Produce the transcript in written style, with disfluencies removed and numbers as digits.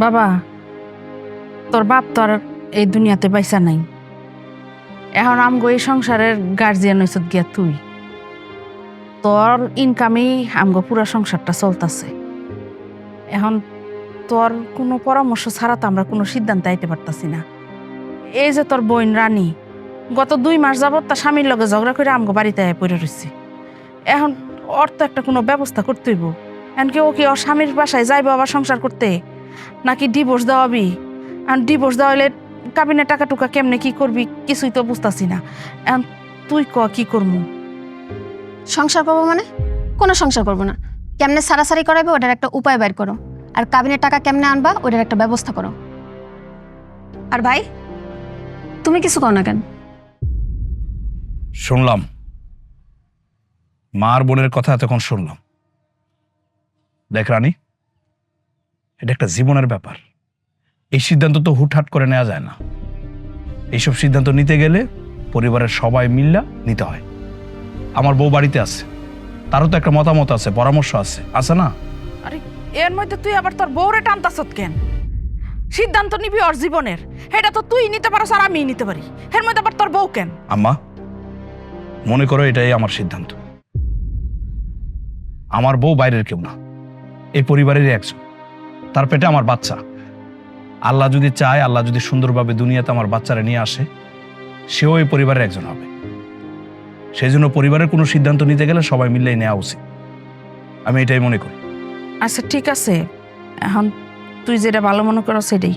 বাবা, তোর বাপ তো আর এই দুনিয়াতে বাইসা নাই। এখন আমগো এই সংসারের গার্জিয়ান হইছত গিয়া তুই। তোর ইনকামেই আমগো পুরা সংসারটা চলতেছে। এখন তোর কোনো পরামর্শ ছাড়া তো আমরা কোনো সিদ্ধান্তে আইতে পারতাছি না। এই যে তোর বোন রানী গত 2 মাস যাবত তার স্বামীর লগে ঝগড়া করে আমগো বাড়িতে পড়ে রয়েছে। এখন ওর তো একটা কোনো ব্যবস্থা করতে হইব। এমনকি ও কি ওর স্বামীর বাসায় যাইবো আবার সংসার করতে, নাকি ডিভোর্স দেওয়াবি? আর ডিভোর্স দেওয়া হলে কাবিনে টাকা টুকা কেমনে কি করবি কিছুই তো বুঝতাছি না। এখন তুই কি করবো? সংসার করবো মানে? কোনো সংসার করবো না। কেমনে সারাসারি করাবে ওটার একটা উপায় বের করো, আর কাবিনের টাকা কেমনে আনবা ওটার একটা ব্যবস্থা করো। আর ভাই, তুমি কিছু কও না কেন? শুনলাম, মার বোনের কথা এতক্ষণ শুনলাম। দেখ রানী, এটা একটা জীবনের ব্যাপার। এই সিদ্ধান্ত তো হুটহাট করে নেওয়া যায় না। এইসব সিদ্ধান্ত নিতে গেলে পরিবারের সবাই মিল্লা নিতে হয়। আমার বউ বাড়িতে আছে, তারও তো একটা মতামত আছে, পরামর্শ আছে, আছে না? আরে এর মধ্যে তুই আবার তোর বউরে টানতাছত কেন? সিদ্ধান্ত নিবি ওর জীবনের, এটা তো তুই নিতে পারস আর আমি নিতে পারি। এর মধ্যে আবার তোর বউ কেন? আম্মা, মনে করো এটাই আমার সিদ্ধান্ত। আমার বউ বাইরের কেউ না, এই পরিবারেরই একজন। তার পেটে আমার বাচ্চা। আল্লাহ যদি চায়, আল্লাহ যদি সুন্দরভাবে দুনিয়াতে আমার বাচ্চারা নিয়ে আসে, সেও এই পরিবারের একজন হবে। সেই জন্য পরিবারের কোনো সিদ্ধান্ত নিতে গেলে সবাই মিলেই নেওয়া উচিত, আমি এটাই মনে করি। আচ্ছা ঠিক আছে, এখন তুই যেটা ভালো মনে করো সেটাই।